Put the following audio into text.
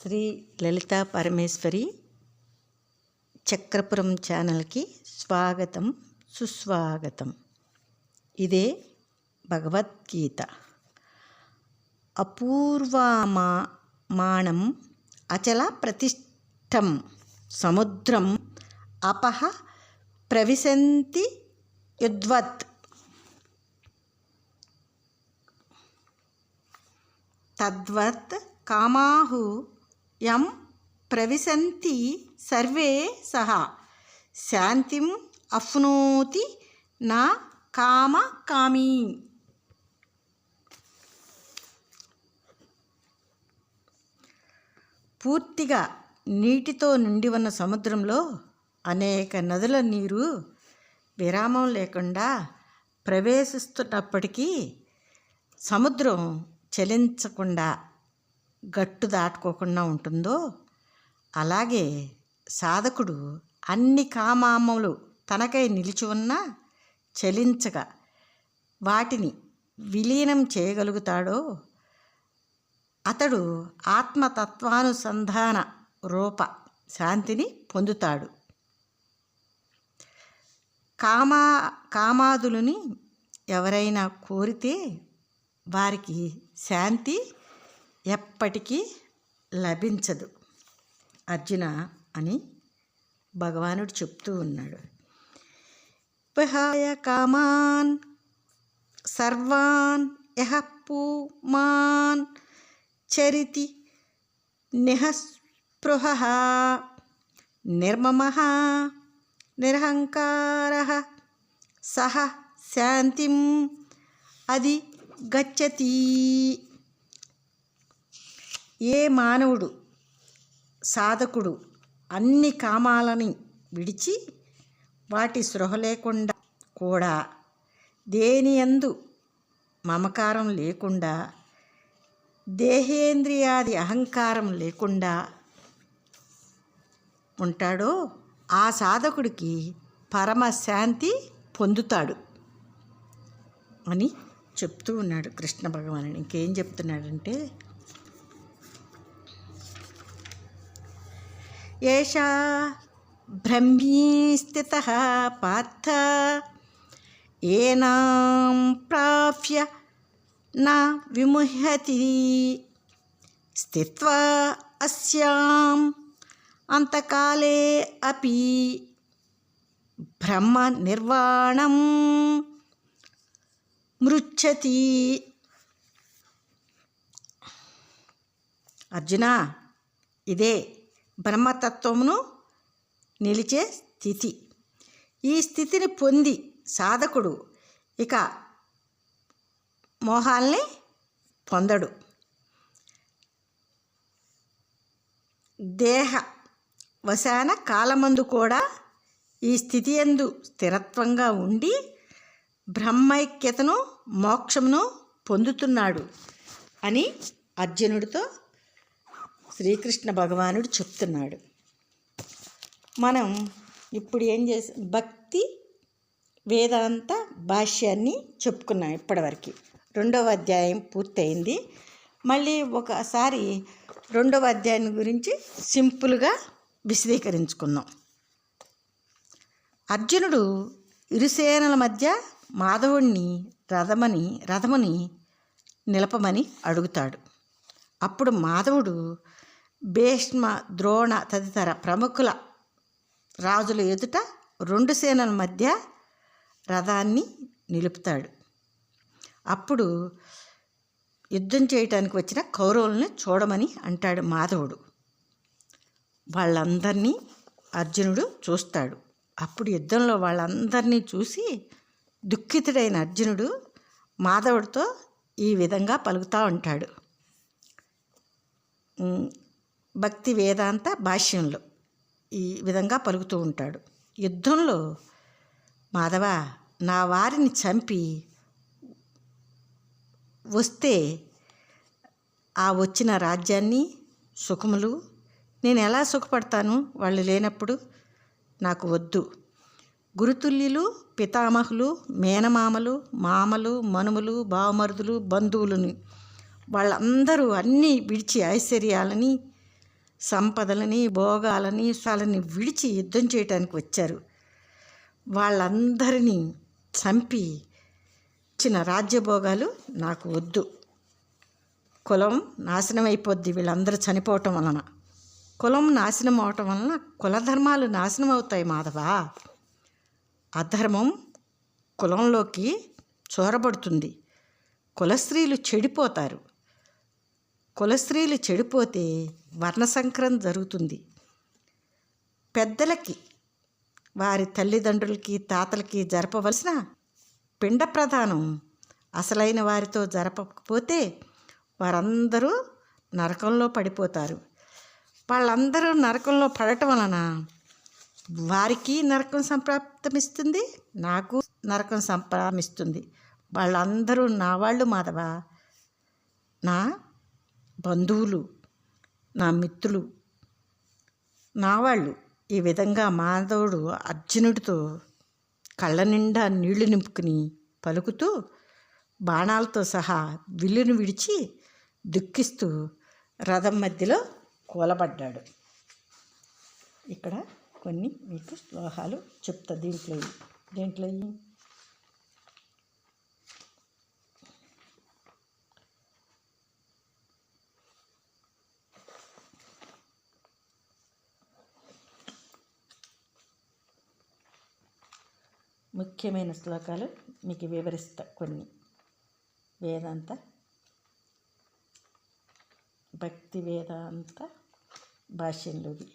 శ్రీ లలితా పరమేశ్వరి చక్రపురం ఛానల్కి స్వాగతం సుస్వాగతం. ఇదే భగవద్గీత. అపూర్వమాణం అచల ప్రతిష్టం సముద్రం అపహ ప్రవిశంతి యద్వత్. తద్వత్ కామాహు యం ప్రవిశంతి సర్వే సహ శాంతిం అప్నోతి నా కామకామీ. పూర్తిగా నీటితో నిండి ఉన్న సముద్రంలో అనేక నదుల నీరు విరామం లేకుండా ప్రవేశిస్తున్నప్పటికీ సముద్రం చలించకుండా గట్టు దాటుకోకుండా ఉంటుందో అలాగే సాధకుడు అన్ని కామములు తనకై నిలిచి ఉన్నా చలించగా వాటిని విలీనం చేయగలుగుతాడో అతడు ఆత్మతత్వానుసంధాన రూప శాంతిని పొందుతాడు. కామాదులని ఎవరైనా కోరితే వారికి శాంతి ఎప్పటికీ లభించదు అర్జున అని భగవానుడు చెప్తూ ఉన్నాడు. విహాయ కామాన్ సర్వాన్ యః పుమాన్ చరితి నిఃస్పృహః నిర్మమః నిరహంకారః సహ శాంతిం అధిగచ్చతి. ఏ మానవుడు సాధకుడు అన్ని కామాలని విడిచి వాటి స్పృహ లేకుండా కూడా దేనియందు మమకారం లేకుండా దేహేంద్రియాది అహంకారం లేకుండా ఉంటాడో ఆ సాధకుడికి పరమశాంతి పొందుతాడు అని చెప్తూ ఉన్నాడు కృష్ణ భగవానుడు. ఇంకేం చెప్తున్నాడంటే, ఏషా బ్రహ్మీ స్థితః పార్థ ఏనాం ప్రాప్య న విముహ్యతి స్థిత్వా అస్యాం అంతకాలే అపి బ్రహ్మ నిర్వాణం మృచ్చతి. అర్జున, ఇదే బ్రహ్మతత్వమును నిలిచే స్థితి. ఈ స్థితిని పొంది సాధకుడు ఇక మోహాల్ని పొందడు. దేహ వశాన కాలమందు కూడా ఈ స్థితి యందు స్థిరత్వంగా ఉండి బ్రహ్మైక్యతను మోక్షమును పొందుతున్నాడు అని అర్జునుడితో శ్రీకృష్ణ భగవానుడు చెప్తున్నాడు. మనం ఇప్పుడు ఏం చేసాం, భక్తి వేదాంత భాష్యాన్ని చెప్పుకున్నాం. ఇప్పటివరకు 2వ అధ్యాయం పూర్తయింది. మళ్ళీ ఒకసారి 2వ అధ్యాయం గురించి సింపుల్గా విశదీకరించుకుందాం. అర్జునుడు ఇరుసేనల మధ్య మాధవుణ్ణి రథముని నిలపమని అడుగుతాడు. అప్పుడు మాధవుడు భీష్మ ద్రోణ తదితర ప్రముఖుల రాజుల ఎదుట 2 సేనల మధ్య రథాన్ని నిలుపుతాడు. అప్పుడు యుద్ధం చేయటానికి వచ్చిన కౌరవుల్ని చూడమని అంటాడు మాధవుడు. వాళ్ళందరినీ అర్జునుడు చూస్తాడు. అప్పుడు యుద్ధంలో వాళ్ళందరినీ చూసి దుఃఖితుడైన అర్జునుడు మాధవుడితో ఈ విధంగా పలుకుతూ ఉంటాడు. భక్తి వేదాంత భాష్యంలో ఈ విధంగా పలుకుతూ ఉంటాడు. యుద్ధంలో మాధవ, నా వారిని చంపి వస్తే ఆ వచ్చిన రాజ్యాన్ని సుఖములు నేను ఎలా సుఖపడతాను? వాళ్ళు లేనప్పుడు నాకు వద్దు. గురుతుల్యులు, పితామహులు, మేనమామలు, మామలు, మనుమలు, బావమరుదులు, బంధువులని వాళ్ళందరూ అన్నీ విడిచి ఐశ్వర్యాలని సంపదలని, భోగాలని, వాళ్ళని విడిచి యుద్ధం చేయడానికి వచ్చారు. వాళ్ళందరినీ చంపి ఇచ్చిన రాజ్యభోగాలు నాకు వద్దు. కులం నాశనం అయిపోద్ది వీళ్ళందరూ చనిపోవటం వలన. కులం నాశనం అవటం వలన కులధర్మాలు నాశనం అవుతాయి మాధవ. అధర్మం కులంలోకి చొరబడుతుంది. కులస్త్రీలు చెడిపోతారు. కులస్త్రీలు చెడిపోతే వర్ణసంకరం జరుగుతుంది. పెద్దలకి, వారి తల్లిదండ్రులకి, తాతలకి జరపవలసిన పిండ ప్రదానం అసలైన వారితో జరపకపోతే వారందరూ నరకంలో పడిపోతారు. వాళ్ళందరూ నరకంలో పడటం వలన వారికి నరకం సంప్రాప్తమిస్తుంది, నాకు నరకం సంప్రాప్తిస్తుంది. వాళ్ళందరూ నా వాళ్ళు మాధవ, నా బంధువులు, నా మిత్రులు, నా వాళ్ళు. ఈ విధంగా మాధవుడు అర్జునుడితో కళ్ళ నిండా నీళ్లు నింపుకుని పలుకుతూ బాణాలతో సహా విల్లును విడిచి దుఃఖిస్తూ రథం మధ్యలో కూలబడ్డాడు. ఇక్కడ కొన్ని మీకు శ్లోకాలు చెప్తా. దేంట్లో ముఖ్యమైన శ్లోకాలు మీకు వివరిస్తా. కొన్ని వేదాంత, భక్తి వేదాంత భాష్యంలోవి.